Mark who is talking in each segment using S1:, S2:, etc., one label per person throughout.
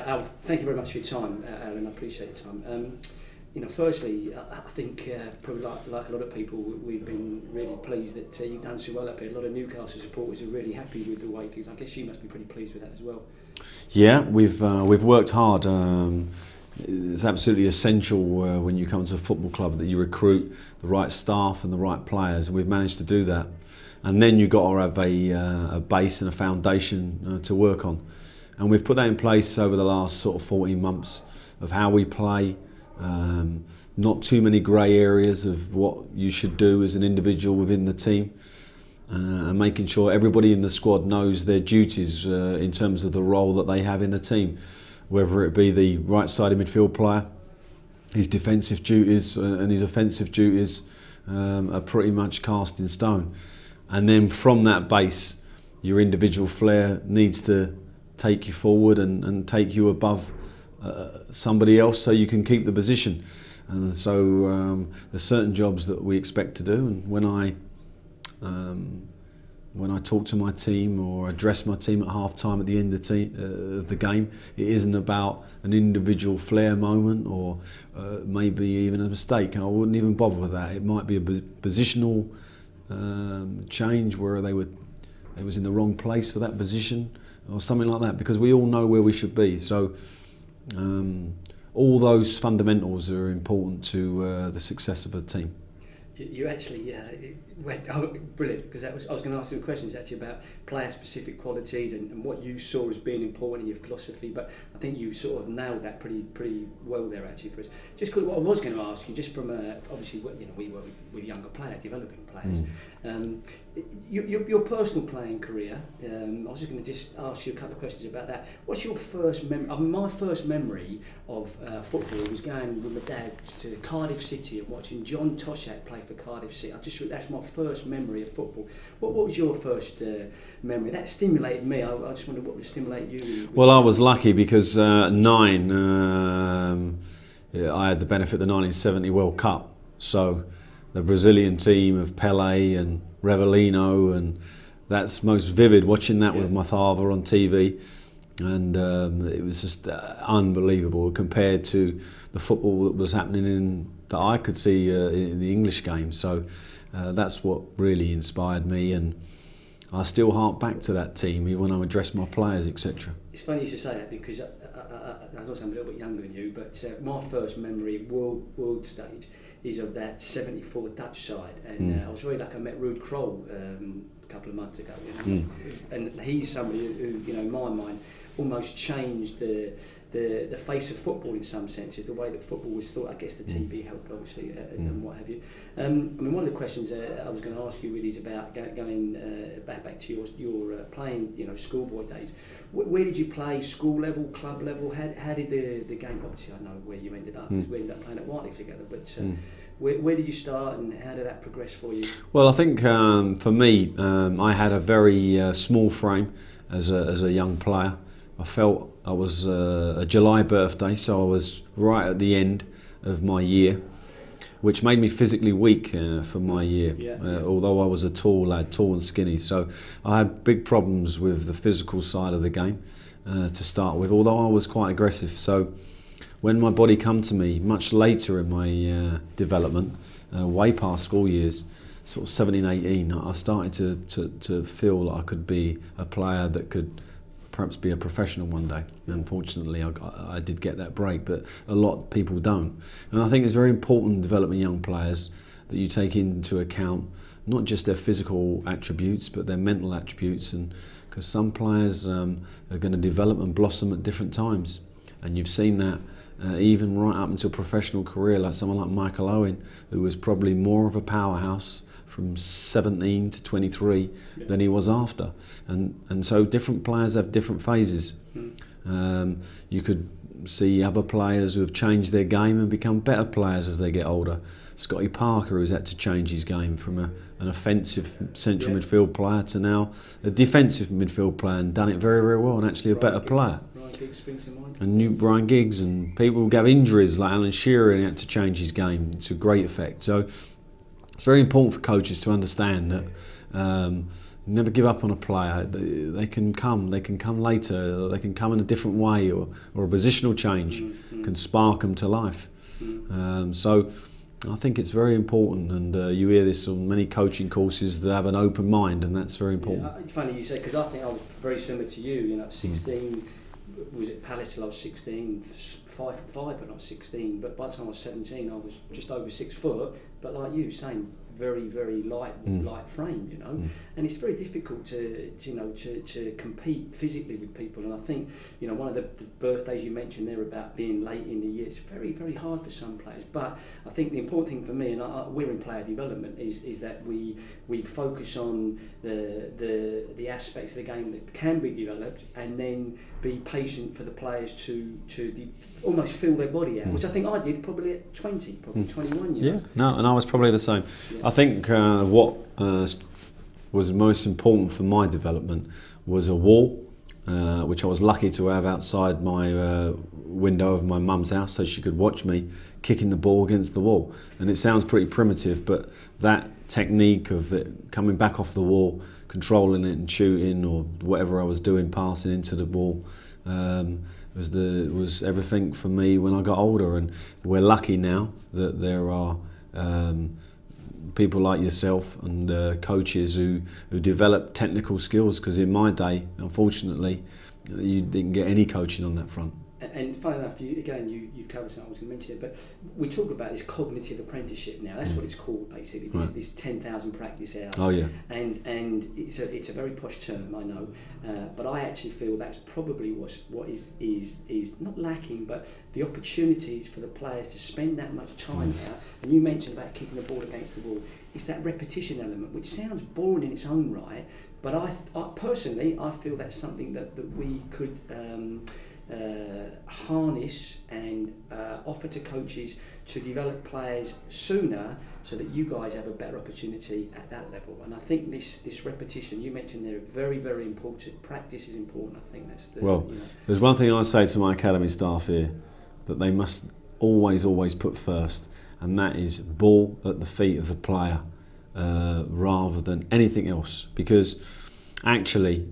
S1: Thank you very much for your time, Alan. I appreciate your time. Firstly, I think probably like a lot of people, we've been really pleased that you've done so well up here. A lot of Newcastle supporters are really happy with the way things. I guess you must be pretty pleased with that as well.
S2: Yeah, we've worked hard. It's absolutely essential when you come to a football club that you recruit the right staff and the right players, and we've managed to do that. And then you've got to have a base and a foundation to work on. And we've put that in place over the last sort of 14 months of how we play. Not too many grey areas of what you should do as an individual within the team, and making sure everybody in the squad knows their duties in terms of the role that they have in the team, whether it be the right-sided midfield player, his defensive duties and his offensive duties are pretty much cast in stone. And then from that base, your individual flair needs to take you forward and take you above somebody else so you can keep the position. And so there's certain jobs that we expect to do, and when I talk to my team or address my team at half time at the end of the game, it isn't about an individual flair moment or maybe even a mistake. I wouldn't even bother with that. It might be a positional change where they was in the wrong place for that position or something like that, because we all know where we should be. So all those fundamentals are important to the success of a team.
S1: You actually went brilliant, because I was going to ask some questions actually about player-specific qualities and what you saw as being important in your philosophy. But I think you sort of nailed that pretty well there actually for us. Just because what I was going to ask you, just from obviously we work with younger players, developing players. Your personal playing career. I was just going to ask you a couple of questions about that. What's your first memory? I mean, my first memory of football was going with my dad to Cardiff City and watching John Toshak play for Cardiff City. That's my first memory of football. What was your first memory? That stimulated me. I just wondered what would stimulate you.
S2: Well, I was lucky because I had the benefit of the 1970 World Cup. So the Brazilian team of Pelé and Revellino, and that's most vivid watching that with my father on TV. And it was just unbelievable compared to the football that was happening that I could see in the English game. So that's what really inspired me, and I still hark back to that team even when I address my players, etc.
S1: It's funny you should say that, because I know I'm a little bit younger than you, but my first memory world stage is of that 74 Dutch side, and I was really lucky. I met Ruud Krol a couple of months ago, and he's somebody who, in my mind, almost changed the face of football in some senses, the way that football was thought. I guess the TV helped, obviously, and what have you. I mean, one of the questions I was going to ask you really is about going back to your playing, schoolboy days. Where did you play? School level, club level? How did the game? Obviously, I know where you ended up, because we ended up playing at Whiteley together. But where did you start, and how did that progress for you?
S2: Well, I think for me, I had a very small frame as a young player. I felt I was a July birthday, so I was right at the end of my year, which made me physically weak for my year, although I was a tall lad, tall and skinny. So I had big problems with the physical side of the game to start with, although I was quite aggressive. So when my body come to me much later in my development, way past school years, sort of 17, 18, I started to feel that I could be a player that could perhaps be a professional one day. Unfortunately, I did get that break, but a lot of people don't. And I think it's very important in developing young players that you take into account not just their physical attributes, but their mental attributes, and because some players are going to develop and blossom at different times. And you've seen that even right up until professional career, like someone like Michael Owen, who was probably more of a powerhouse from 17 to 23 than he was after, and so different players have different phases. You could see other players who have changed their game and become better players as they get older. Scotty Parker, who's had to change his game from an offensive central midfield player to now a defensive midfield player, and done it very, very well, and actually a better player. And new Brian Giggs, and people who have injuries like Alan Shearer, and he had to change his game to great effect. So it's very important for coaches to understand that never give up on a player. They can come later, they can come in a different way, or a positional change can spark them to life. So I think it's very important, and you hear this on many coaching courses, that have an open mind, and that's very important.
S1: Yeah, it's funny you say, because I think I was very similar to you. You know, at 16, was at Palace till I was 16, 5'5", but not 16. But by the time I was 17, I was just over 6 foot. But like you, same, very, very light frame, you know. And it's very difficult to compete physically with people. And I think, you know, one of the birthdays you mentioned there about being late in the year, it's very, very hard for some players. But I think the important thing for me, and we're in player development, is that we focus on the aspects of the game that can be developed, and then be patient for the players to almost feel their body out, which I think I did probably at 20, probably 21 years.
S2: Yeah, no, and I was probably the same. Yeah. I think what was most important for my development was a wall, which I was lucky to have outside my window of my mum's house, so she could watch me kicking the ball against the wall. And it sounds pretty primitive, but that technique of it coming back off the wall, controlling it and shooting, or whatever I was doing, passing into the wall, was everything for me when I got older. And we're lucky now that there are people like yourself and coaches who develop technical skills, because in my day, unfortunately, you didn't get any coaching on that front.
S1: And funny enough, you've covered something I was going to mention it, but we talk about this cognitive apprenticeship now. That's what it's called, basically. This 10,000 practice hours.
S2: Oh yeah.
S1: And it's a very posh term, I know, but I actually feel that's probably what is not lacking, but the opportunities for the players to spend that much time out. And you mentioned about kicking the ball against the wall. It's that repetition element, which sounds boring in its own right, but I personally feel that's something that we could harness and offer to coaches to develop players sooner, so that you guys have a better opportunity at that level. And I think this repetition you mentioned there, very, very important. Practice is important. I think that's the.
S2: Well, there's one thing I say to my academy staff here, that they must always put first, and that is ball at the feet of the player, rather than anything else. Because actually,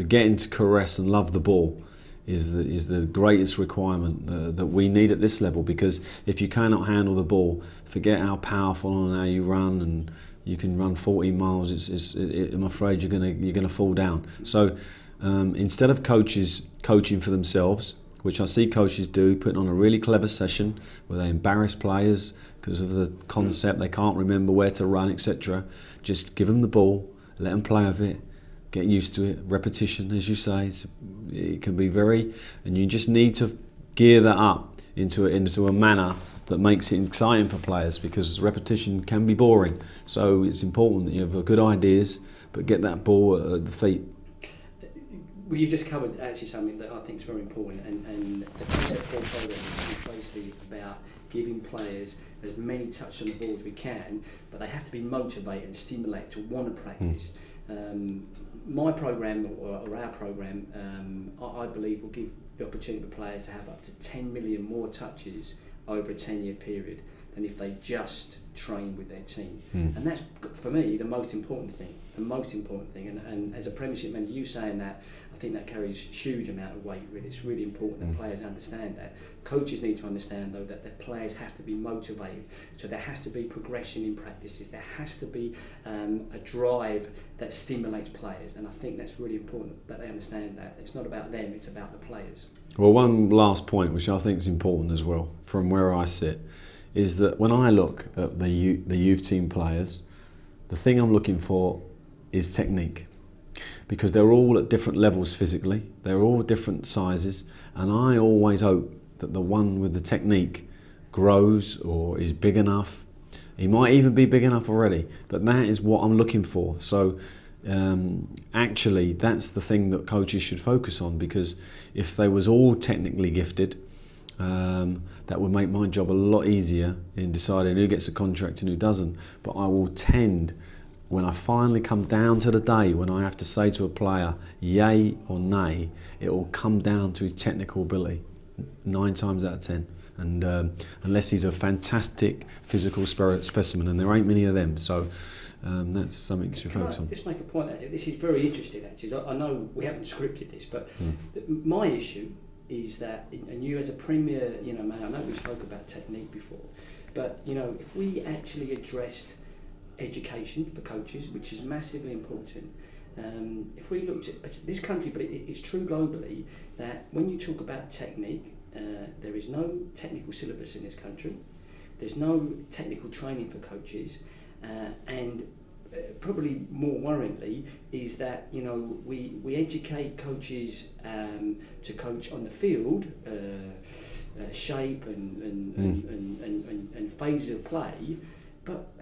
S2: getting to caress and love the ball is the greatest requirement that we need at this level. Because if you cannot handle the ball, forget how powerful and how you run, and you can run 14 miles. I'm afraid you're gonna fall down. So instead of coaches coaching for themselves, which I see coaches do, putting on a really clever session where they embarrass players because of the concept, they can't remember where to run, etc. Just give them the ball, let them play with it. Get used to it. Repetition, as you say, it can be and you just need to gear that up into a manner that makes it exciting for players, because repetition can be boring. So it's important that you have good ideas, but get that ball at the feet.
S1: Well, you just covered actually something that I think is very important, and the concept for program is basically about giving players as many touches on the ball as we can, but they have to be motivated and stimulated to want to practice. My program, or our program, I believe will give the opportunity for players to have up to 10 million more touches over a 10-year period than if they just train with their team. And that's, for me, the most important thing. And as a Premiership manager, you saying that, I think that carries huge amount of weight, really. It's really important that players understand that. Coaches need to understand, though, that their players have to be motivated. So there has to be progression in practices. There has to be a drive that stimulates players. And I think that's really important that they understand that. It's not about them, it's about the players.
S2: Well, one last point, which I think is important as well, from where I sit, is that when I look at the youth team players, the thing I'm looking for is technique. Because they're all at different levels physically, they're all different sizes, and I always hope that the one with the technique grows or is big enough. He might even be big enough already, but that is what I'm looking for. So actually that's the thing that coaches should focus on, because if they was all technically gifted, that would make my job a lot easier in deciding who gets a contract and who doesn't. But I will tend, when I finally come down to the day when I have to say to a player yay or nay, it will come down to his technical ability 9 times out of 10. and unless he's a fantastic physical specimen, and there ain't many of them, so that's something to focus on.
S1: Just make a point actually. This is very interesting actually. I know we haven't scripted this, but my issue is that, and you as a premier, man, I know we spoke about technique before, but if we actually addressed education for coaches, which is massively important. If we looked at this country, but it's true globally, that when you talk about technique, there is no technical syllabus in this country. There's no technical training for coaches, and probably more worryingly is that we educate coaches to coach on the field, shape and phases of play. But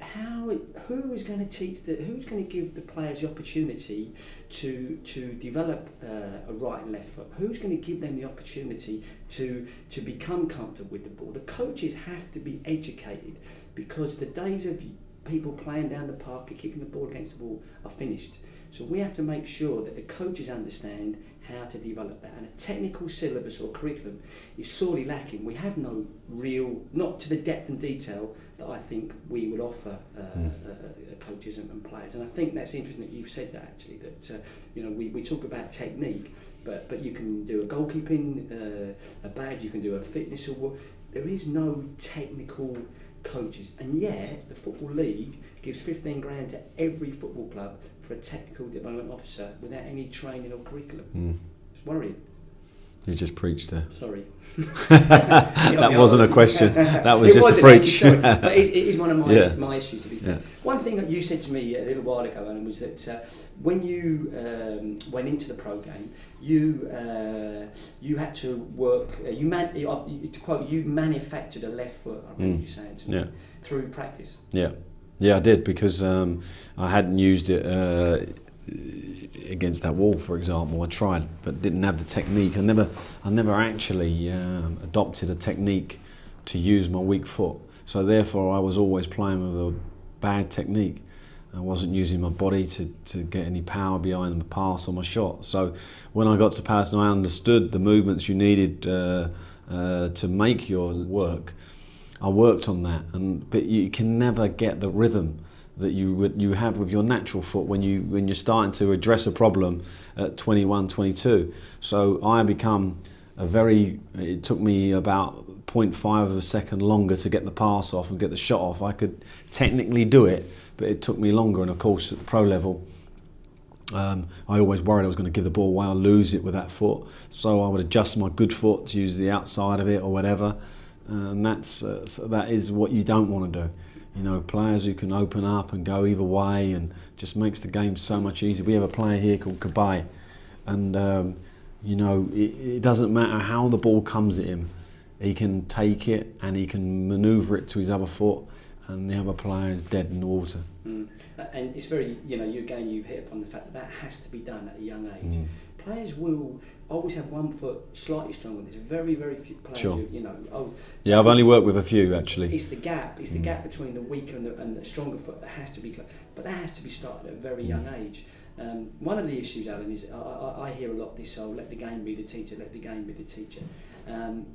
S1: who is going to teach who's going to give the players the opportunity to develop a right and left foot? Who's going to give them the opportunity to become comfortable with the ball? The coaches have to be educated, because the days of people playing down the park and kicking the ball against the wall are finished. So we have to make sure that the coaches understand how to develop that. And a technical syllabus or curriculum is sorely lacking. We have no real, not to the depth and detail that I think we would offer coaches and players. And I think that's interesting that you've said that actually, that we talk about technique, but you can do a goalkeeping, a badge, you can do a fitness award. There is no technical coaches, and yet the Football League gives 15 grand to every football club for a technical development officer without any training or curriculum. It's worrying.
S2: You just preached there.
S1: Sorry.
S2: That wasn't a question. That was just a preach.
S1: Actually, but it is one of my issues, to be fair. One thing that you said to me a little while ago, Alan, was that when you went into the pro game, you had to work. To quote, you manufactured a left foot. I remember you saying to me through practice.
S2: Yeah, I did, because I hadn't used it against that wall, for example. I tried, but didn't have the technique. I never actually adopted a technique to use my weak foot. So therefore, I was always playing with a bad technique. I wasn't using my body to get any power behind the pass or my shot. So when I got to Palace and I understood the movements you needed to make your work, I worked on that. But you can never get the rhythm that you have with your natural foot when you're starting to address a problem at 21, 22. So I become it took me about 0.5 of a second longer to get the pass off and get the shot off. I could technically do it, but it took me longer. And of course, at the pro level, I always worried I was going to give the ball away, I'll lose it with that foot. So I would adjust my good foot to use the outside of it or whatever. And that is what you don't want to do. Players who can open up and go either way, and just makes the game so much easier. We have a player here called Kabay, and it doesn't matter how the ball comes at him, he can take it and he can manoeuvre it to his other foot, and the other player is dead in the water.
S1: And it's very, you've hit upon the fact that has to be done at a young age. Players will always have one foot slightly stronger. There's very, very few players.
S2: Sure. I've only worked with a few actually.
S1: It's the gap. It's the gap between the weaker and the stronger foot that has to be, but that has to be started at a very young age. One of the issues, Alan, is I hear a lot this. Let the game be the teacher. Let the game be the teacher, and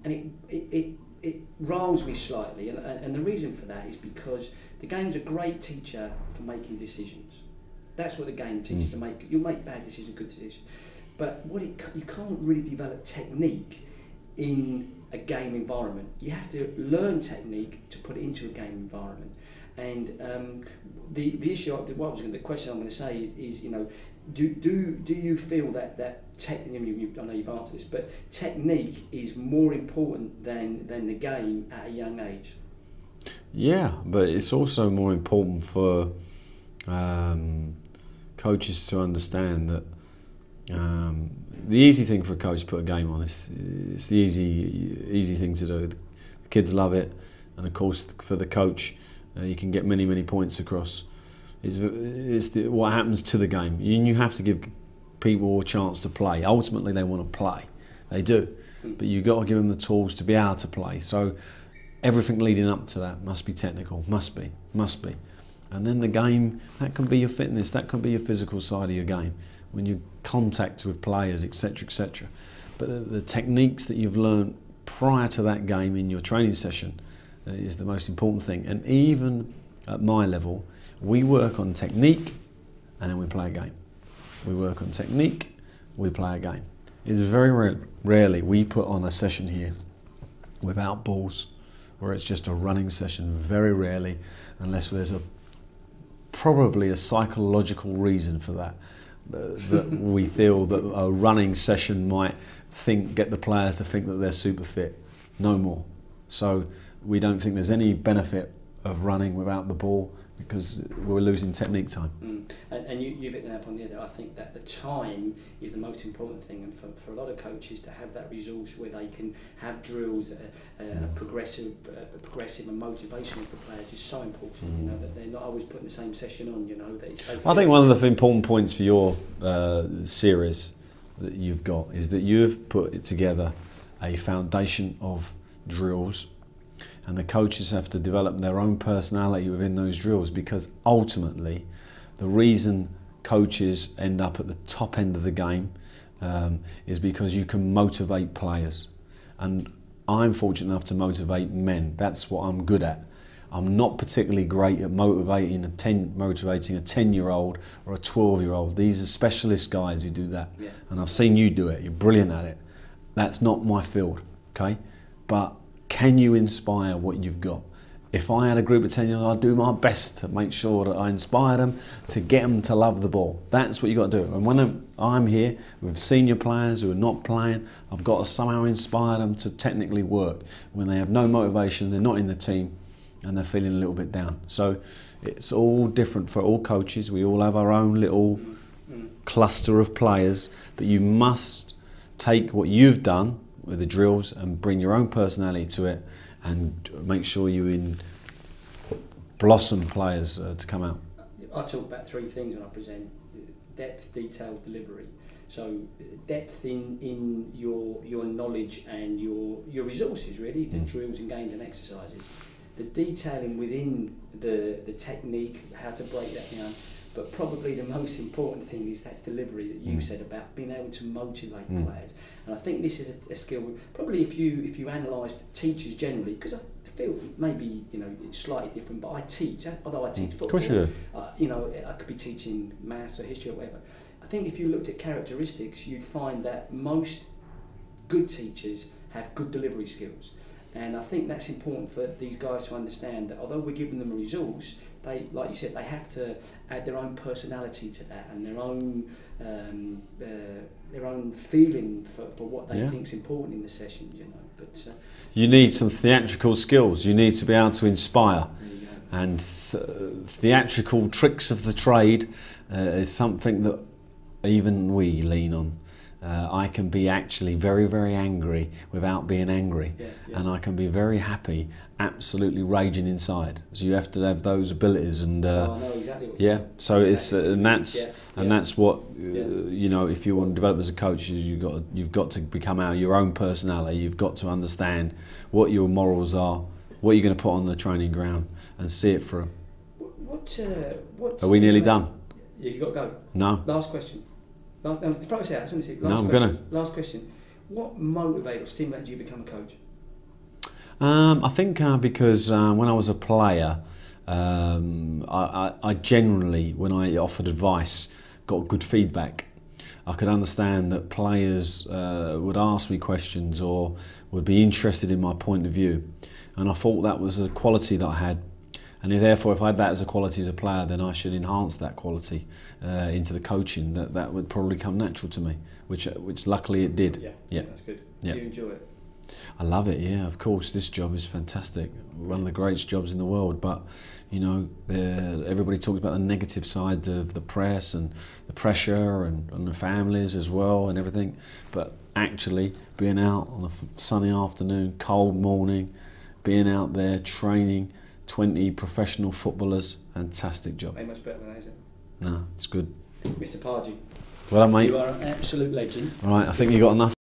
S1: it riles me slightly. And the reason for that is because the game's a great teacher for making decisions. That's what the game teaches to make. You'll make bad decisions, good decisions. But you can't really develop technique in a game environment. You have to learn technique to put it into a game environment. And the issue, the question I'm going to say is do you feel that I know you've answered this, but technique is more important than the game at a young age?
S2: Yeah, but it's also more important for coaches to understand that the easy thing for a coach to put a game on, it's the easy thing to do. The kids love it, and of course for the coach, you can get many points across. What happens to the game. You have to give people a chance to play. Ultimately, they want to play. They do, but you've got to give them the tools to be able to play. So everything leading up to that must be technical. Must be. And then the game, that can be your fitness. That can be your physical side of your game. When you contact with players, etc., etc. But the techniques that you've learned prior to that game in your training session is the most important thing. And even at my level, we work on technique and then we play a game. We work on technique, we play a game. It's very rarely we put on a session here without balls, where it's just a running session. Very rarely, unless there's probably a psychological reason for that. That we feel that a running session might get the players to think that they're super fit. No more. So we don't think there's any benefit of running without the ball, because we're losing technique time.
S1: And you've hit the nail on the head. I think that the time is the most important thing, and for a lot of coaches to have that resource where they can have drills, progressive and motivational for players is so important. You know, that they're not always putting the same session on. You know, that
S2: I think one of the important points for your series that you've got is that you've put together a foundation of drills, and the coaches have to develop their own personality within those drills, because ultimately the reason coaches end up at the top end of the game is because you can motivate players. And I'm fortunate enough to motivate men. That's what I'm good at. I'm not particularly great at motivating a 10-year-old or a 12-year-old. These are specialist guys who do that. Yeah. And I've seen you do it. You're brilliant at it. That's not my field, okay? But can you inspire what you've got? If I had a group of 10-year-olds, I'd do my best to make sure that I inspire them, to get them to love the ball. That's what you've got to do. And when I'm here with senior players who are not playing, I've got to somehow inspire them to technically work. When they have no motivation, they're not in the team, and they're feeling a little bit down. So it's all different for all coaches. We all have our own little cluster of players, but you must take what you've done with the drills and bring your own personality to it, and make sure you blossom players to come out.
S1: I talk about three things when I present: depth, detail, delivery. So depth in your knowledge and your resources, really, the drills and games and exercises. The detailing within the technique, how to break that down. But probably the most important thing is that delivery that you said about being able to motivate players. And I think this is a skill. Probably if you analysed teachers generally, because I feel maybe it's slightly different. But I teach, although I teach football.
S2: Of course you
S1: do. I could be teaching maths or history or whatever. I think if you looked at characteristics, you'd find that most good teachers have good delivery skills. And I think that's important for these guys to understand, that although we're giving them a resource, they, like you said, they have to add their own personality to that, and their own feeling for what they think is important in the sessions. But
S2: you need some theatrical skills. You need to be able to inspire, and theatrical tricks of the trade is something that even we lean on. I can be actually very, very angry without being angry, and I can be very happy, absolutely raging inside. So you have to have those abilities, and
S1: I know exactly what
S2: so exactly. It's that's what if you want to develop as a coach, you've got to become out your own personality. You've got to understand what your morals are, what you're going to put on the training ground, and see it through.
S1: What's
S2: Are we nearly done?
S1: Yeah, you got to go.
S2: No.
S1: Last question. Last question. What motivated or stimulated you to become a coach?
S2: I think because when I was a player, I generally, when I offered advice, got good feedback. I could understand that players would ask me questions or would be interested in my point of view, and I thought that was a quality that I had. And therefore, if I had that as a quality as a player, then I should enhance that quality into the coaching. That would probably come natural to me, which luckily it did.
S1: Yeah, that's good.
S2: Yeah.
S1: Do you enjoy it?
S2: I love it. Yeah, of course. This job is fantastic. One of the greatest jobs in the world. But everybody talks about the negative side of the press and the pressure and the families as well and everything. But actually, being out on a sunny afternoon, cold morning, being out there training 20 professional footballers, fantastic job.
S1: Ain't much better than that, is it?
S2: No, it's good.
S1: Mr. Pardew.
S2: Well done, mate.
S1: You are an absolute legend.
S2: Right, I think you got enough.